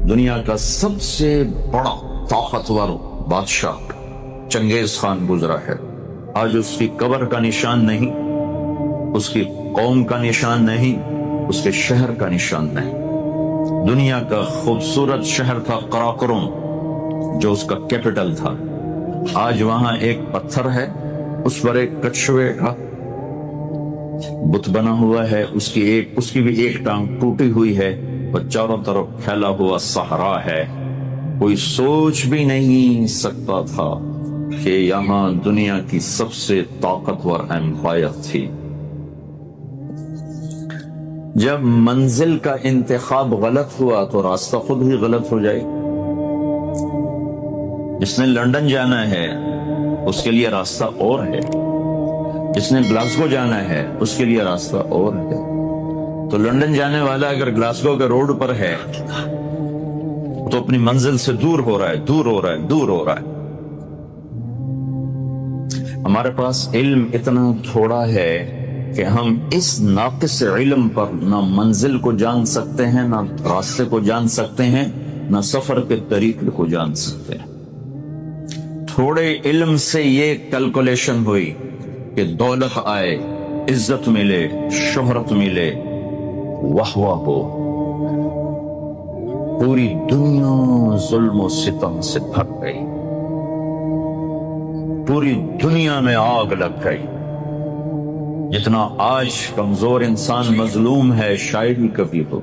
دنیا کا سب سے بڑا طاقتور بادشاہ چنگیز خان گزرا ہے. آج اس کی قبر کا نشان نہیں، اس کی قوم کا نشان نہیں، اس کے شہر کا نشان نہیں. دنیا کا خوبصورت شہر تھا قراقرم، جو اس کا کیپٹل تھا. آج وہاں ایک پتھر ہے، اس پر ایک کچھوے کا بت بنا ہوا ہے، اس کی بھی ایک ٹانگ ٹوٹی ہوئی ہے، اور چاروں طرف پھیلا ہوا صحرا ہے. کوئی سوچ بھی نہیں سکتا تھا کہ یہاں دنیا کی سب سے طاقتور ایمپائر تھی. جب منزل کا انتخاب غلط ہوا تو راستہ خود ہی غلط ہو جائے. جس نے لندن جانا ہے اس کے لیے راستہ اور ہے، جس نے گلاسگو جانا ہے اس کے لیے راستہ اور ہے. تو لندن جانے والا اگر گلاسگو کے روڈ پر ہے تو اپنی منزل سے دور ہو رہا ہے. ہمارے پاس علم اتنا تھوڑا ہے کہ ہم اس ناقص علم پر نہ منزل کو جان سکتے ہیں، نہ راستے کو جان سکتے ہیں، نہ سفر کے طریقے کو جان سکتے ہیں. تھوڑے علم سے یہ کیلکولیشن ہوئی کہ دولت آئے، عزت ملے، شہرت ملے، واہ واہ ہو، پوری دنیا ظلم و ستم سے بھر گئی، پوری دنیا میں آگ لگ گئی. جتنا آج کمزور انسان مظلوم ہے شاید ہی کبھی ہو.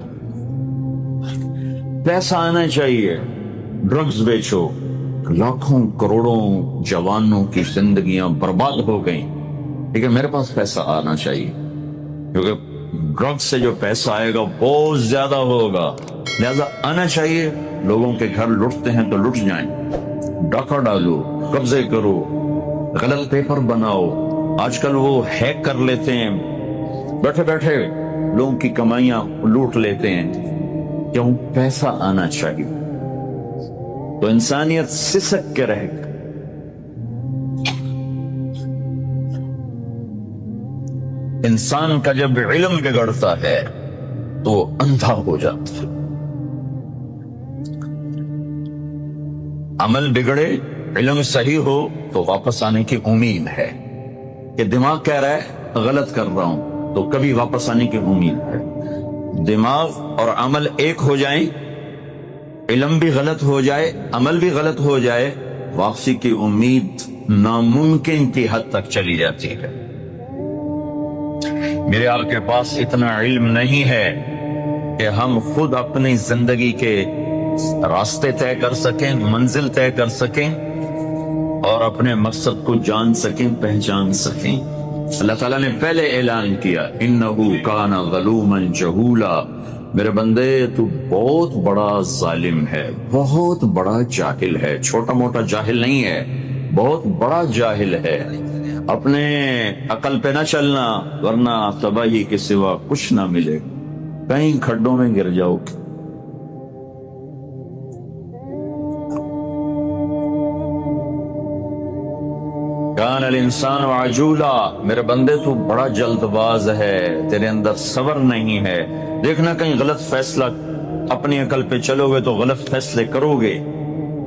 پیسہ آنا چاہیے، ڈرگز بیچو، لاکھوں کروڑوں جوانوں کی زندگیاں برباد ہو گئیں، لیکن میرے پاس پیسہ آنا چاہیے کیونکہ ڈرگ سے جو پیسہ آئے گا بہت زیادہ ہوگا، لہذا آنا چاہیے. لوگوں کے گھر لوٹتے ہیں تو لٹ جائیں، ڈاکہ ڈالو، قبضے کرو، غلط پیپر بناؤ. آج کل وہ ہیک کر لیتے ہیں، بیٹھے بیٹھے لوگوں کی کمائیاں لوٹ لیتے ہیں. کیوں؟ پیسہ آنا چاہیے. تو انسانیت سسک کے رہے گا. انسان کا جب علم بگڑتا ہے تو وہ اندھا ہو جاتا ہے. عمل بگڑے، علم صحیح ہو تو واپس آنے کی امید ہے. کہ دماغ کہہ رہا ہے غلط کر رہا ہوں تو کبھی واپس آنے کی امید ہے. دماغ اور عمل ایک ہو جائیں، علم بھی غلط ہو جائے، عمل بھی غلط ہو جائے، واپسی کی امید ناممکن کی حد تک چلی جاتی ہے. میرے آپ کے پاس اتنا علم نہیں ہے کہ ہم خود اپنی زندگی کے راستے طے کر سکیں، منزل طے کر سکیں اور اپنے مقصد کو جان سکیں، پہچان سکیں. اللہ تعالیٰ نے پہلے اعلان کیا اِنَّهُ كَانَ ظَلُومًا جَهُولًا، میرے بندے تو بہت بڑا ظالم ہے، بہت بڑا جاہل ہے. چھوٹا موٹا جاہل نہیں ہے، بہت بڑا جاہل ہے. اپنے عقل پہ نہ چلنا ورنہ تباہی کے سوا کچھ نہ ملے، کہیں کھڈوں میں گر جاؤ. کان الانسان عجولا، میرے بندے تو بڑا جلد باز ہے، تیرے اندر صبر نہیں ہے. دیکھنا کہیں غلط فیصلہ، اپنی عقل پہ چلو گے تو غلط فیصلے کرو گے.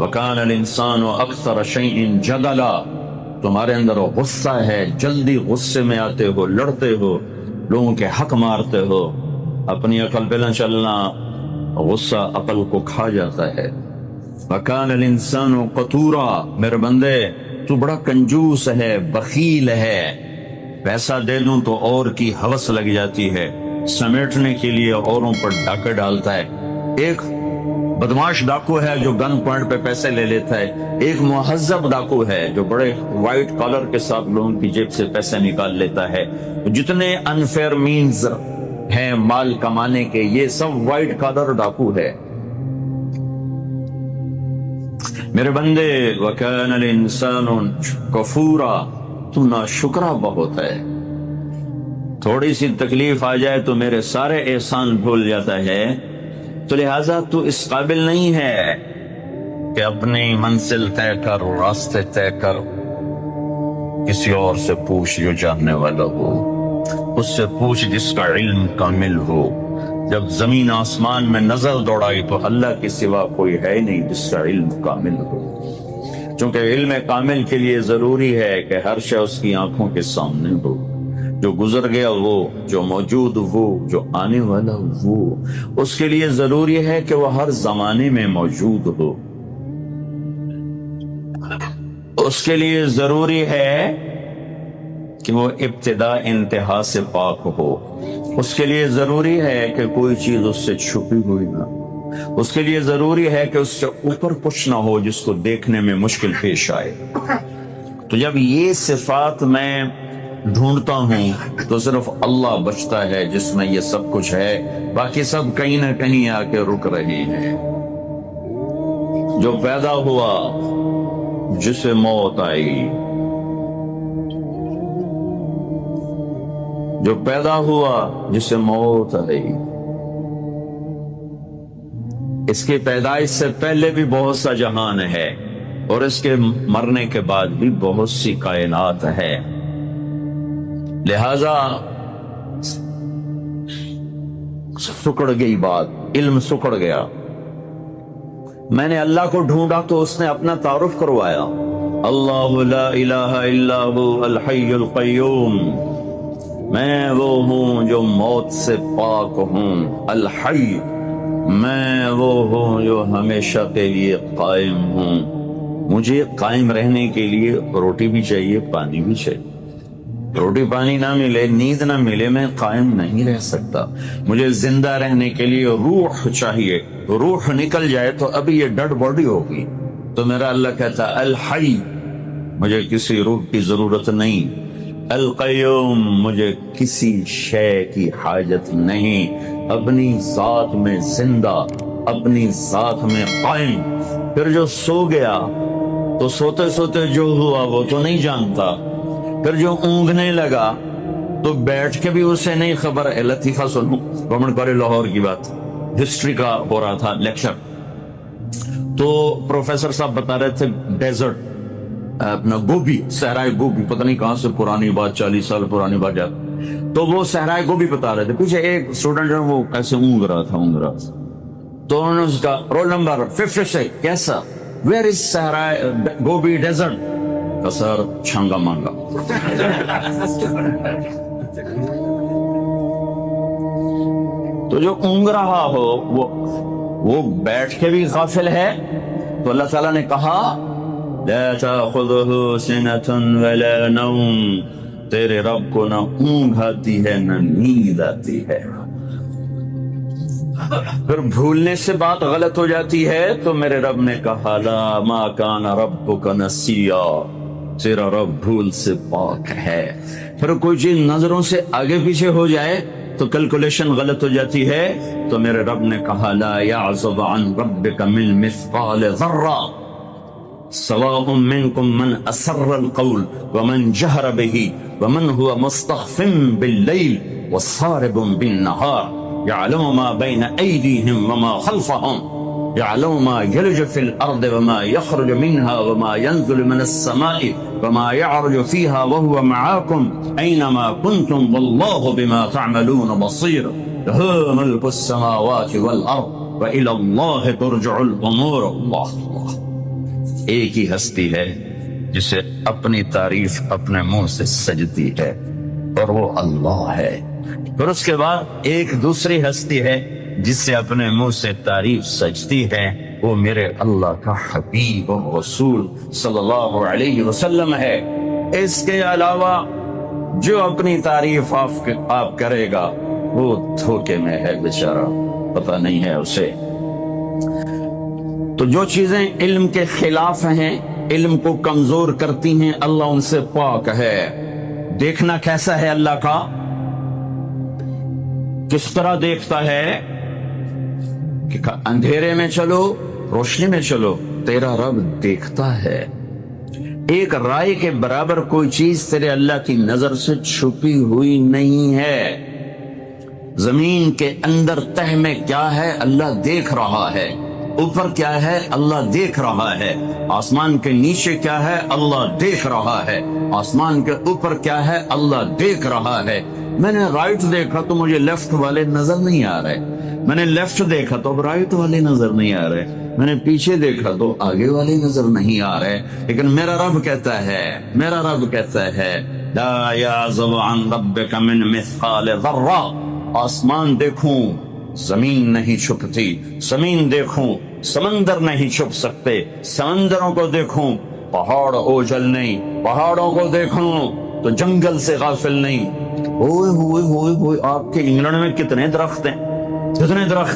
وکان الانسان اکثر شیء جدلا، تمہارے اندر غصہ ہے، جلدی غصے میں آتے ہو، لڑتے ہو، لوگوں کے حق مارتے ہو. اپنی عقل پہ نہ چلنا، غصہ عقل کو کھا جاتا ہے. وکان الانسان قتورا، میرے بندے تو بڑا کنجوس ہے، بخیل ہے. پیسہ دے دوں تو اور کی ہوس لگ جاتی ہے، سمیٹنے کے لیے اوروں پر ڈاکے ڈالتا ہے. ایک بدماش ڈاکو ہے جو گن پوائنٹ پہ پیسے لے لیتا ہے، ایک مہذب ڈاکو ہے جو بڑے وائٹ کالر کے ساتھ لوگوں کی جیب سے پیسے نکال لیتا ہے. جتنے انفیئر مینز ہیں مال کمانے کے، یہ سب وائٹ کالر ڈاکو ہے. میرے بندے وَكَانَ الْإِنسَانُ كَفُورًا، تو ناشکرا بہت ہے. تھوڑی سی تکلیف آ جائے تو میرے سارے احسان بھول جاتا ہے. تو لہٰذا تو اس قابل نہیں ہے کہ اپنی منزل طے کر، راستے طے کر. کسی اور سے پوچھ جو جاننے والا ہو، اس سے پوچھ جس کا علم کامل ہو. جب زمین آسمان میں نظر دوڑائی تو اللہ کے سوا کوئی ہے نہیں جس کا علم کامل ہو، چونکہ علم کامل کے لیے ضروری ہے کہ ہر شے اس کی آنکھوں کے سامنے ہو، جو گزر گیا وہ، جو موجود وہ، جو آنے والا وہ۔ اس کے لیے ضروری ہے کہ وہ ہر زمانے میں موجود ہو، اس کے لیے ضروری ہے کہ وہ ابتدا انتہا سے پاک ہو، اس کے لیے ضروری ہے کہ کوئی چیز اس سے چھپی ہوئی نہ، اس کے لیے ضروری ہے کہ اس سے اوپر کچھ نہ ہو جس کو دیکھنے میں مشکل پیش آئے۔ تو جب یہ صفات میں ڈھونڈتا ہوں تو صرف اللہ بچتا ہے جس میں یہ سب کچھ ہے، باقی سب کہیں نہ کہیں آ کے رک رہے ہیں۔ جو پیدا ہوا جسے موت آئی، جو پیدا ہوا جسے موت آئی، اس کی پیدائش سے پہلے بھی بہت سا جہان ہے اور اس کے مرنے کے بعد بھی بہت سی کائنات ہے، لہذا سکڑ گئی بات، علم سکڑ گیا۔ میں نے اللہ کو ڈھونڈا تو اس نے اپنا تعارف کروایا، اللہ لا الہ الا ہو الحی القیوم، میں وہ ہوں جو موت سے پاک ہوں، الحی، میں وہ ہوں جو ہمیشہ کے لیے قائم ہوں۔ مجھے قائم رہنے کے لیے روٹی بھی چاہیے، پانی بھی چاہیے۔ روٹی پانی نہ ملے، نیند نہ ملے، میں قائم نہیں رہ سکتا۔ مجھے زندہ رہنے کے لیے روح چاہیے، روح نکل جائے تو ابھی یہ ڈیڈ باڈی ہوگی۔ تو میرا اللہ کہتا الحی، مجھے کسی روح کی ضرورت نہیں، القیوم، مجھے کسی شے کی حاجت نہیں، اپنی ذات میں زندہ، اپنی ذات میں قائم۔ پھر جو سو گیا تو سوتے سوتے جو ہوا وہ تو نہیں جانتا، پھر جو اونگنے لگا تو بیٹھ کے بھی اسے نہیں خبر۔ لطیفہ سنو، گورنمنٹ کالج لاہور کی بات، ہسٹری کا ہو رہا تھا لیکچر، تو پروفیسر صاحب بتا رہے تھے ڈیزرٹ، اپنا گوبی، صحرائے گوبی، پتہ نہیں کہاں سے پرانی بات، 40 سال پرانی بات ہے، تو وہ صحرائے گوبی بتا رہے تھے۔ پیچھے ایک اسٹوڈنٹ جو وہ ایسے اونگ رہا تھا، تو انہوں نے اس کا رول نمبر 56 کیسا، ویئر از صحرائے گوبی ڈیزرٹ کا؟ سر چھنگا مانگا۔ تو جو اونگ رہا ہو وہ بیٹھ کے بھی غافل ہے، تو اللہ تعالیٰ نے کہا لا تأخذه سنة ولا نوم، تیرے رب کو نہ اونگ آتی ہے نہ نیند آتی ہے۔ پھر بھولنے سے بات غلط ہو جاتی ہے تو میرے رب نے کہا لا ما کان ربک نسیا، تیرا رب بھول سے پاک ہے۔ پھر کوئی چیز نظروں سے آگے پیچھے ہو جائے تو کیلکولیشن غلط ہو جاتی ہے، تو میرے رب نے کہا لا یعزب عن ربک من مثقال ذرہ سواء منکم من اسر القول ومن جہر به ومن هو مستخف باللیل وصارب بالنہار، يعلم ما بين أيديهم وما خلفهم، يعلم ما يلج في الأرض وما يخرج منها وما ينزل من السماء وما يعرج فيها وهو معاكم أينما كنتم والله بما تعملون بصير، له ملك السماوات والأرض وإلى الله ترجع الأمور۔ اللہ ایک ہی ہستی ہے جسے اپنی تعریف اپنے منہ سے سجتی ہے اور وہ اللہ ہے۔ پھر اس کے بعد ایک دوسری ہستی ہے جس سے اپنے منہ سے تعریف سجتی ہے، وہ میرے اللہ کا حبیب و رسول صلی اللہ علیہ وسلم ہے۔ اس کے علاوہ جو اپنی تعریف آپ کرے گا وہ دھوکے میں ہے بیچارہ، پتہ نہیں ہے اسے۔ تو جو چیزیں علم کے خلاف ہیں، علم کو کمزور کرتی ہیں، اللہ ان سے پاک ہے۔ دیکھنا کیسا ہے اللہ کا؟ کس طرح دیکھتا ہے کہ اندھیرے میں چلو، روشنی میں چلو، تیرا رب دیکھتا ہے۔ ایک رائے کے برابر کوئی چیز تیرے اللہ کی نظر سے چھپی ہوئی نہیں ہے۔ زمین کے اندر تہ میں کیا ہے اللہ دیکھ رہا ہے، اوپر کیا ہے اللہ دیکھ رہا ہے، آسمان کے نیچے کیا ہے اللہ دیکھ رہا ہے، آسمان کے اوپر کیا ہے اللہ دیکھ رہا ہے۔ میں نے رائٹ دیکھا تو مجھے لیفٹ والے نظر نہیں آ رہے، میں نے لیفٹ دیکھا تو اب رائٹ والے نظر نہیں آ رہے، میں نے پیچھے دیکھا تو آگے والے نظر نہیں آ رہے، لیکن میرا رب کہتا ہے لا یعزب عن ربک من مثقال ذرہ، آسمان دیکھوں زمین نہیں چھپتی، زمین دیکھوں سمندر نہیں چھپ سکتے، سمندروں کو دیکھوں پہاڑ اوجھل نہیں، پہاڑوں کو دیکھوں تو جنگل سے غافل نہیں۔ ہوئے ہوئے ہوئے ہوئے، آپ کے انگلینڈ میں کتنے درخت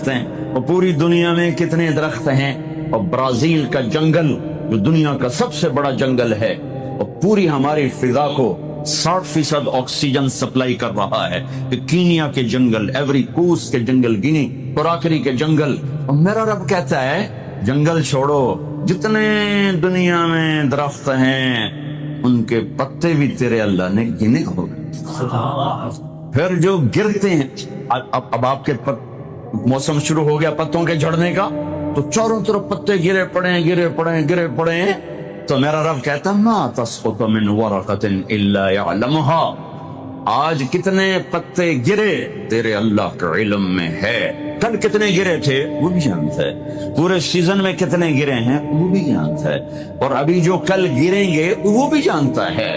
ہیں اور پوری دنیا میں کتنے درخت ہیں، اور برازیل کا جنگل جو دنیا کا سب سے بڑا جنگل ہے اور پوری ہماری فضا کو 60% آکسیجن سپلائی کر رہا ہے، کینیا کے جنگل، ایوری کوسٹ کے جنگل، گینی کوراکری کے جنگل، اور میرا رب کہتا ہے جنگل چھوڑو، جتنے دنیا میں درخت ہیں ان کے پتے بھی تیرے اللہ نے گنے ہوگے، پھر جو گرتے ہیں، اب آپ کے موسم شروع ہو گیا پتوں کے جھڑنے کا، تو چاروں طرف پتے گرے پڑے ہیں، تو میرا رب کہتا ما تسقط من ورقۃ الا يعلمها، آج کتنے پتے گرے تیرے اللہ کے علم میں ہے، کل کتنے گرے تھے وہ بھی جانتا ہے، پورے سیزن میں کتنے گرے ہیں وہ بھی جانتا ہے، اور ابھی جو کل گریں گے وہ بھی جانتا ہے۔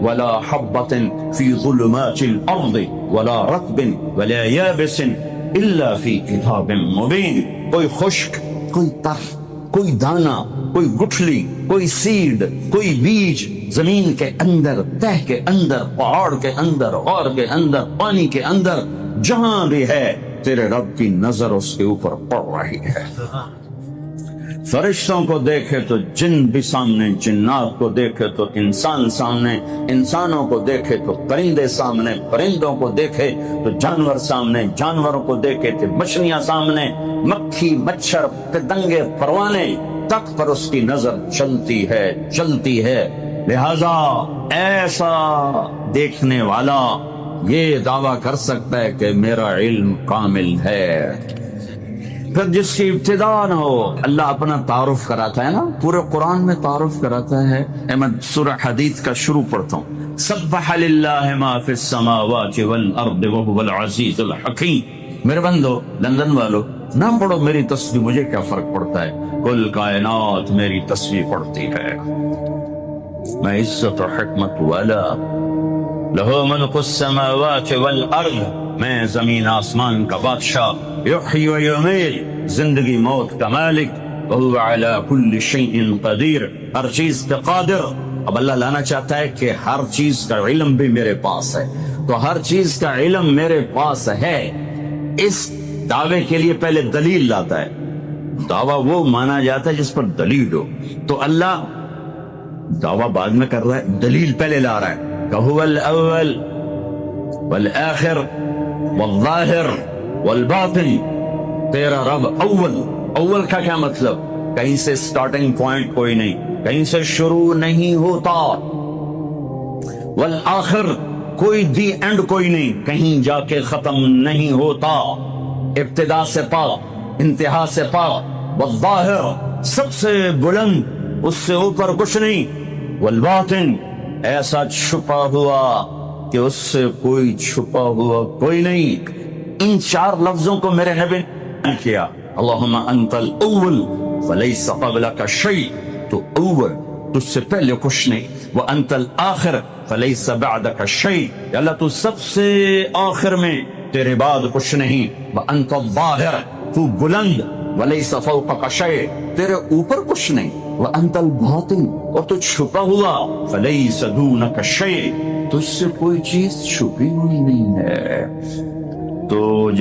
ولا حبة في ظلمات الارض ولا رطب ولا يابس الا في كتاب مبين، کوئی خشک، کوئی تر، کوئی دانا، کوئی گٹھلی، کوئی سیڈ، کوئی بیج زمین کے اندر، تہ کے اندر، پہاڑ کے اندر، غار کے اندر، پانی کے اندر، جہاں بھی ہے تیرے رب کی نظر اس کے اوپر پڑ رہی ہے۔ فرشتوں کو دیکھے تو جن بھی سامنے، جنات کو دیکھے تو انسان سامنے، انسانوں کو دیکھے تو پرندے سامنے، پرندوں کو دیکھے تو جانور سامنے، جانوروں کو دیکھے تو مچھلیاں سامنے، مکھی، مچھر، پتنگے، پروانے تک پر اس کی نظر چلتی ہے۔ لہذا ایسا دیکھنے والا یہ دعویٰ کر سکتا ہے کہ میرا علم کامل ہے۔ پھر جس کی ابتدا نہ ہو، اللہ اپنا تعارف کراتا ہے نا، پورے قرآن میں تعارف کراتا ہے۔ میں سورہ حدید کا شروع پڑھتا ہوں، سبح للہ ما فی السماوات والارض وهو العزیز الحکیم۔ میرے بندو، لندن والو نہ پڑھو میری تسبیح، مجھے کیا فرق پڑتا ہے، کل کائنات میری تسبیح پڑھتی ہے، میں عزت و حکمت والا، لہو ملک السماوات والارض، میں زمین آسمان کا بادشاہ، یحیی و یمیت، زندگی موت کا مالک، وہو علی کل شیء قدیر، ہر چیز پہ قادر۔ اب اللہ لانا چاہتا ہے کہ ہر چیز کا علم بھی میرے پاس ہے، تو ہر چیز کا علم میرے پاس ہے، اس دعوے کے لیے پہلے دلیل لاتا ہے۔ دعویٰ وہ مانا جاتا ہے جس پر دلیل ہو، تو اللہ دعویٰ بعد میں کر رہا ہے، دلیل پہلے لا رہا ہے کہ هو الاول والآخر والظاہر والباطن، تیرا رب اول کا کیا مطلب، کہیں سے سٹارٹنگ پوائنٹ کوئی نہیں، کہیں سے شروع نہیں ہوتا، والآخر کوئی دی اینڈ کوئی نہیں، کہیں جا کے ختم نہیں ہوتا، ابتدا سے پاک، انتہا سے پاک، والظاہر سب سے بلند، اس سے اوپر کچھ نہیں، والباطن ایسا چھپا ہوا کہ اس سے کوئی چھپا ہوا کوئی نہیں۔ ان چار لفظوں کو میرے نبی نے کیا، اللہم انت الاول فلیس قبلک شیء، تو اول تجھ سے پہلے کچھ نہیں، وانت الآخر فلیس بعدک شیء، یا اللہ تو سب سے آخر میں، تیرے بعد کچھ نہیں، وانت الظاہر تو بلند، ولیس فوقک شیء تیرے اوپر کچھ نہیں، وانت الباطن اور تو چھپا ہوا، فلیس دونک شیء تجھ سے کوئی چیز چھپی ہوئی نہیں ہے۔ تو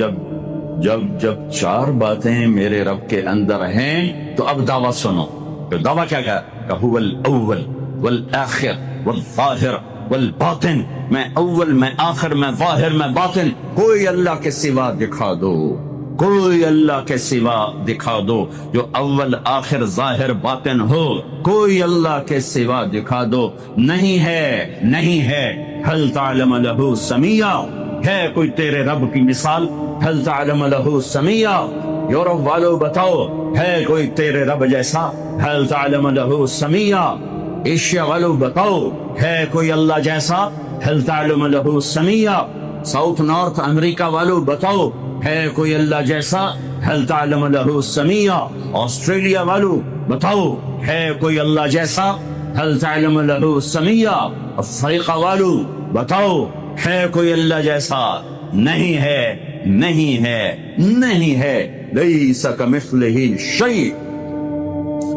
جب چار باتیں میرے رب کے اندر ہیں تو اب دعویٰ سنو، تو دعویٰ کیا کہ هو الاول والآخر والظاہر والباطن، میں اول، میں آخر، میں ظاہر، میں باطن، کوئی اللہ کے سوا دکھا دو، کوئی اللہ کے سوا دکھا دو جو اول آخر ظاہر باطن ہو، کوئی اللہ کے سوا دکھا دو، نہیں ہے۔ هل تعلم له سمیہ، ہے کوئی تیرے رب کی مثال، هل تعلم له سمیہ، یورپ والو بتاؤ ہے کوئی تیرے رب جیسا، هل تعلم له سمیہ، ایشیا والو بتاؤ ہے کوئی اللہ جیسا، هل تعلم له سمیہ، ساؤتھ نارتھ امریکہ والو بتاؤ ہے کوئی اللہ جیسا؟ هل تعلم له سمیہ؟ آسٹریلیا والو بتاؤ ہے کوئی اللہ جیسا؟ هل تعلم له سمیہ؟ افریقہ والو بتاؤ ہے کوئی اللہ جیسا؟ نہیں ہے، نہیں ہے، نہیں ہے۔ لیس کمثلہ شیء۔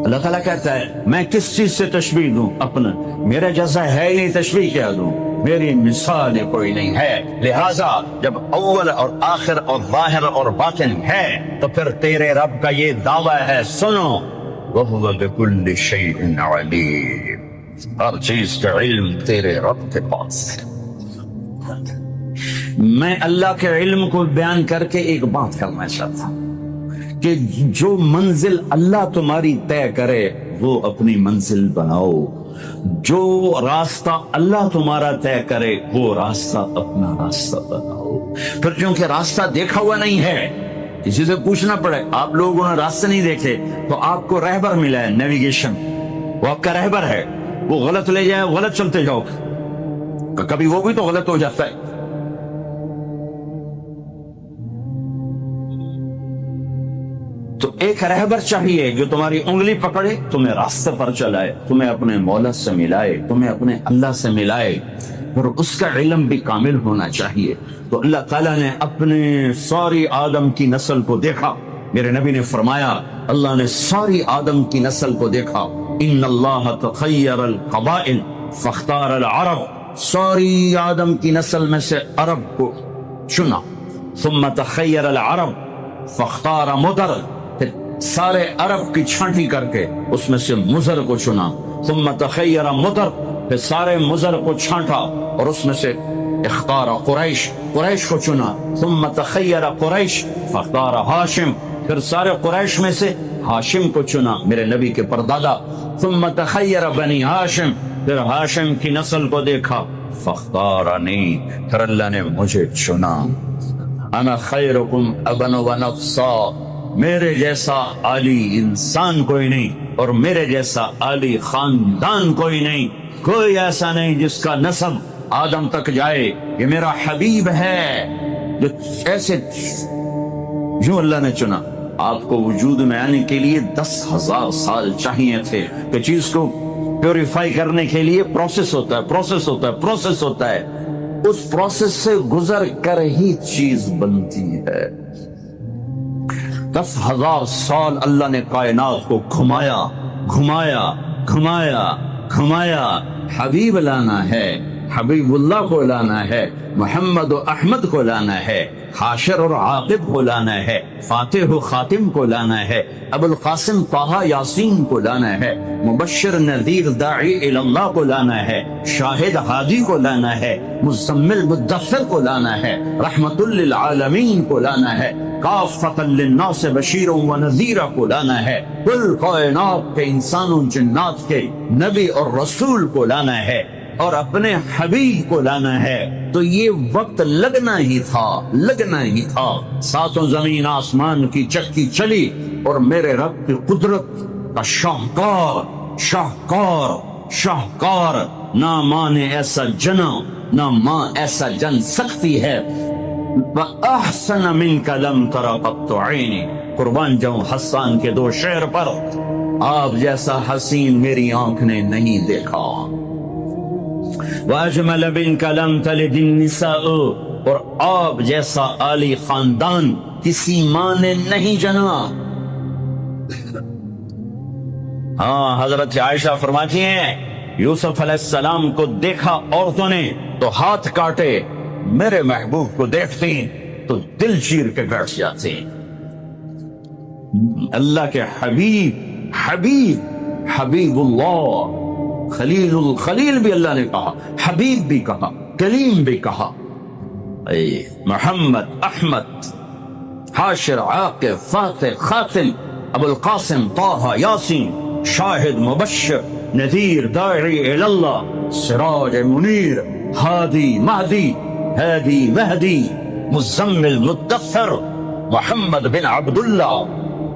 اللہ تعالیٰ کہتا ہے میں کس چیز سے تشبیہ دوں؟ اپنا، میرا جیسا ہے ہی نہیں، تشبیہ کیا دوں؟ میری مثال کوئی نہیں ہے۔ لہٰذا جب اول اور آخر اور ظاہر اور باطن ہے تو پھر تیرے رب کا یہ دعویٰ ہے، سنو، وَهُوَ بِكُلِّ شَيْءٍ عَلِيمٌ، ہر چیز کا علم تیرے رب کے پاس ہے۔ میں اللہ کے علم کو بیان کر کے ایک بات کرنا چاہتا ہوں کہ جو منزل اللہ تمہاری طے کرے وہ اپنی منزل بناؤ، جو راستہ اللہ تمہارا طے کرے وہ راستہ اپنا راستہ بناؤ۔ پھر چونکہ راستہ دیکھا ہوا نہیں ہے، کسی سے پوچھنا پڑے، آپ لوگوں نے راستے نہیں دیکھے تو آپ کو رہبر ملا ہے، نیویگیشن، وہ آپ کا رہبر ہے، وہ غلط لے جائے، غلط چلتے جاؤ، کبھی وہ بھی تو غلط ہو جاتا ہے۔ تو ایک رہبر چاہیے جو تمہاری انگلی پکڑے، تمہیں راستے پر چلائے، تمہیں اپنے مولا سے ملائے، تمہیں اپنے اللہ سے ملائے، اور اس کا علم بھی کامل ہونا چاہیے۔ تو اللہ تعالیٰ نے اپنے ساری آدم کی نسل کو دیکھا، میرے نبی نے فرمایا اللہ نے ساری آدم کی نسل کو دیکھا، ان اللہ تخیر القبائل فاختار العرب، ساری آدم کی نسل میں سے عرب کو چنا، ثم تخیر العرب فاختار مدر، پھر سارے عرب کی چھانٹی کر کے اس میں سے مضر کو چنا، ثم تخیر مدر، پھر سارے مضر کو چھانٹا اور اس میں سے اختار قریش، قریش کو چنا، ثم تخیر قریش فاختار ہاشم، پھر سارے قریش میں سے ہاشم کو چنا، میرے نبی کے پردادا، ثم تخیر بنی ہاشم، پھر ہاشم کی نسل کو دیکھا، فاختارنی، پھر اللہ نے مجھے چنا، انا خیرکم ابن و نفسا، میرے جیسا عالی انسان کوئی نہیں اور میرے جیسا عالی خاندان کوئی نہیں، کوئی ایسا نہیں جس کا نسب آدم تک جائے، یہ میرا حبیب ہے جو ایسے، جو اللہ نے چنا۔ آپ کو وجود میں آنے کے لیے 10,000 سال چاہیے تھے، کہ چیز کو پیوریفائی کرنے کے لیے پروسیس ہوتا ہے، پروسیس ہوتا ہے، پروسیس ہوتا ہے، اس پروسیس سے گزر کر ہی چیز بنتی ہے۔ 10,000 سال اللہ نے کائنات کو گھمایا گھمایا گھمایا گھمایا، حبیب لانا ہے، حبیب اللہ کو لانا ہے، محمد و احمد کو لانا ہے، حاشر اور عاقب کو لانا ہے، فاتح و خاتم کو لانا ہے، ابو القاسم طہ یاسین کو لانا ہے، مبشر نذیر داعی الی اللہ کو لانا ہے، شاہد ہادی کو لانا ہے، مزمل مدثر کو لانا ہے، رحمت للعالمین کو لانا ہے، کافۃ للناس بشیر و نذیر کو لانا ہے، کل کائنات کے انسانوں جنات کے نبی اور رسول کو لانا ہے، اور اپنے حبیب کو لانا ہے۔ تو یہ وقت لگنا ہی تھا، لگنا ہی تھا۔ ساتوں زمین آسمان کی چکی چلی اور میرے رب کی قدرت کا شاہکار شاہکار شاہکار، نہ ماں نے ایسا جنا، نہ ماں ایسا جن سکتی ہے۔ وَأَحْسَنَ مِنْكَ لَمْ تَرَ قَطُّ عَيْنِي، قربان جاؤں حسان کے 2 شعر پر، آپ جیسا حسین میری آنکھ نے نہیں دیکھا۔ وَأَجْمَلَ بِنْكَ لَمْ تَلِدِ النِّسَاءُ، اور آپ جیسا عالی خاندان کسی ماں نے نہیں جنا۔ ہاں، حضرت عائشہ فرماتی ہیں یوسف علیہ السلام کو دیکھا عورتوں نے تو ہاتھ کاٹے، میرے محبوب کو دیکھتی تو دل چیر کے بیٹھ جاتے۔ اللہ کے حبیب، حبیب، حبیب اللہ، خلیل، الخلیل بھی اللہ نے کہا، حبیب بھی کہا، کلیم بھی کہا۔ اے محمد، احمد، حاشر، عاقب، فاتح، خاتم، ابو القاسم طہ یاسین، شاہد، مبشر، نذیر، داعی الی اللہ، سراج منیر، ہادی، مہدی، ہادی، مہدی، مزمل، مدثر، محمد بن عبد اللہ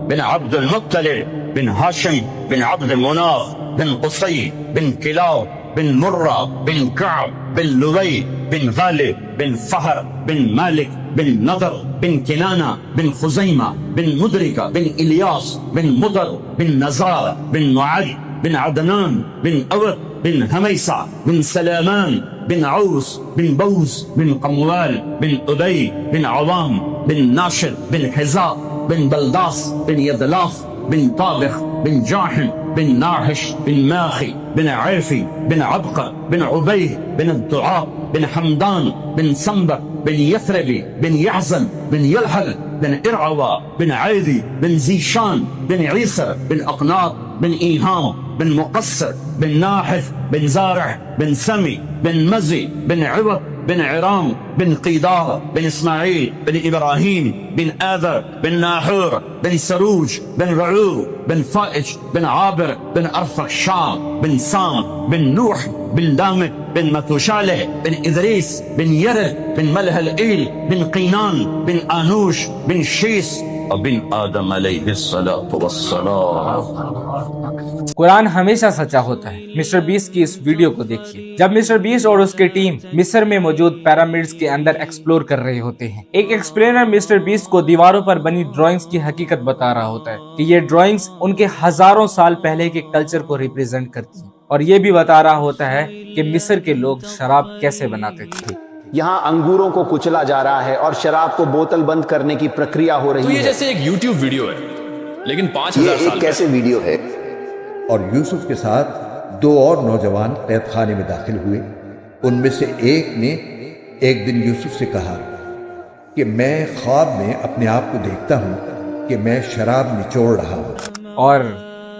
بن عبد المطلب بن ہاشم بن عبد مناف بن قصی بن کلاب بن مرہ بن کعب بن لوی بن غالب بن فہر بن مالک بن نضر بن كنانة بن خزيمة بن مدركة بن إلياس بن مضر بن نزار بن معد بن عدنان بن أود بن هميسع بن سلامان بن عوس بن بوز بن قموال بن أبي بن عوام بن ناشر بن حزاء بن بلداس بن يدلاف بن طابخ بن جاحم بن ناحش بن ماخي بن عيفي بن عبقر بن عبيه بن الدعاء بن حمدان بن سنبر بن يثربي بن يعزم بن يلحل بن إرعوى بن عيدي بن زيشان بن عيسى بن أقناط بن إيهام بن مقصر بن ناحث بن زارع بن سمي بن مزي بن عوض بن عرام بن قيدار بن إسماعيل بن إبراهيم بن آذر بن ناحور بن سروج بن رعور بن فائج بن عابر بن أرفخشاد بن سام بن نوح بن دامك بن متوشالح بن إدريس بن يرد بن ملهلئيل بن قينان بن آنوش بن شيس بن آدم علیہ الصلاۃ والسلام۔ قرآن ہمیشہ سچا ہوتا ہے۔ مسٹر بیسٹ کی اس ویڈیو کو دیکھیے جب مسٹر بیسٹ اور اس کی ٹیم مصر میں موجود پیرامڈز کے اندر ایکسپلور کر رہے ہوتے ہیں۔ ایک ایکسپلینر مسٹر بیسٹ کو دیواروں پر بنی ڈرائنگز کی حقیقت بتا رہا ہوتا ہے کہ یہ ڈرائنگز ان کے ہزاروں سال پہلے کے کلچر کو ریپرزینٹ کرتی ہیں، اور یہ بھی بتا رہا ہوتا ہے کہ مصر کے لوگ شراب کیسے بناتے تھے۔ یہاں انگوروں کو کچلا جا رہا ہے اور شراب کو بوتل بند کرنے کی پرکریا ہو تو رہی یہ ہے۔ جیسے ایک یوٹیوب ویڈیو ہے لیکن 5000 یہ سال ایک کیسے ویڈیو ہے؟ اور یوسف کے ساتھ دو اور نوجوان قید خانے میں داخل ہوئے۔ ان میں سے ایک نے ایک دن یوسف سے کہا کہ میں خواب میں اپنے آپ کو دیکھتا ہوں کہ میں شراب نچوڑ رہا ہوں۔ اور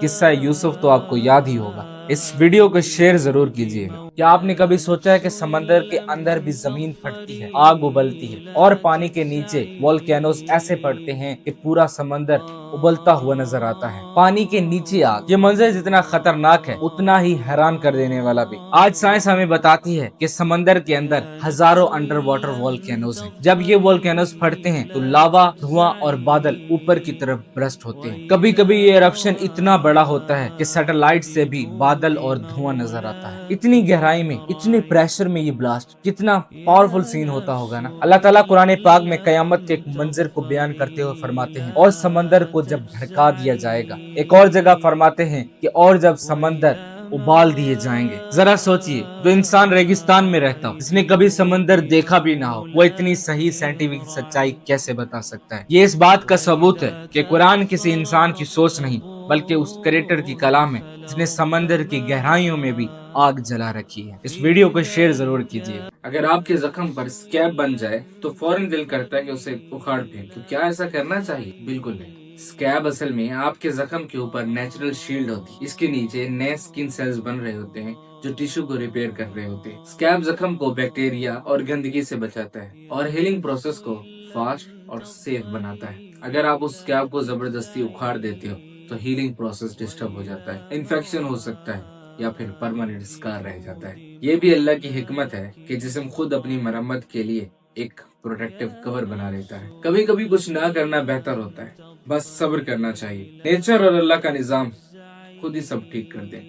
قصہ یوسف تو آپ کو یاد ہی ہوگا۔ اس ویڈیو کو شیئر ضرور کیجیے گا۔ کیا آپ نے کبھی سوچا ہے کہ سمندر کے اندر بھی زمین پھٹتی ہے، آگ ابلتی ہے، اور پانی کے نیچے والکینوز ایسے پڑتے ہیں کہ پورا سمندر ابلتا ہوا نظر آتا ہے۔ پانی کے نیچے آگ، یہ منظر جتنا خطرناک ہے اتنا ہی حیران کر دینے والا بھی۔ آج سائنس ہمیں بتاتی ہے کہ سمندر کے اندر ہزاروں انڈر واٹر والکینوز ہیں۔ جب یہ والکینوز پھٹتے ہیں تو لاوا، دھواں اور بادل اوپر کی طرف برسٹ ہوتے ہیں۔ کبھی کبھی یہ ایرپشن اتنا بڑا ہوتا ہے کہ سیٹلائٹ سے بھی بادل اور دھواں نظر آتا ہے۔ اتنی گہرائی میں، اتنے پریشر میں یہ بلاسٹ، کتنا پاورفل سین ہوتا ہوگا نا۔ اللہ تعالیٰ قرآن پاک میں قیامت کے ایک منظر کو بیان کرتے ہوئے فرماتے ہیں اور سمندر کو جب بھڑکا دیا جائے گا۔ ایک اور جگہ فرماتے ہیں کہ اور جب سمندر ابال دیے جائیں گے۔ ذرا سوچئے، جو انسان ریگستان میں رہتا ہو، جس نے کبھی سمندر دیکھا بھی نہ ہو، وہ اتنی صحیح سائنٹیفک سچائی کیسے بتا سکتا ہے؟ یہ اس بات کا ثبوت ہے کہ قرآن کسی انسان کی سوچ نہیں بلکہ اس کریٹر کی کلام ہے جس نے سمندر کی گہرائیوں میں بھی آگ جلا رکھی ہے۔ اس ویڈیو کو شیئر ضرور کیجیے۔ اگر آپ کے زخم پر اسکیب بن جائے تو فوراً دل کرتا ہے کہ اسے اکھاڑ پھینک، تو کیا ایسا کرنا چاہیے؟ بالکل نہیں۔ اسکیب اصل میں آپ کے زخم کے اوپر نیچرل شیلڈ ہوتی ہے۔ اس کے نیچے نئے سکن سیلز بن رہے ہوتے ہیں جو ٹیشو کو ریپیئر کر رہے ہوتے ہیں۔ اسکیب زخم کو بیکٹیریا اور گندگی سے بچاتا ہے اور ہیلنگ پروسیس کو فاسٹ اور سیف بناتا ہے۔ اگر آپ اس اسکیب کو زبردستی اکھاڑ دیتے ہو تو ہیلنگ پروسیس ڈسٹرب ہو جاتا ہے، انفیکشن ہو سکتا ہے یا پھر پرماننٹ اسکار رہ جاتا ہے۔ یہ بھی اللہ کی حکمت ہے کہ جسم خود اپنی مرمت کے لیے ایک پروٹیکٹیو کور بنا لیتا ہے۔ کبھی کبھی کچھ نہ کرنا بہتر ہوتا ہے، بس صبر کرنا چاہیے۔ نیچر اور اللہ کا نظام خود ہی سب ٹھیک کر دیں۔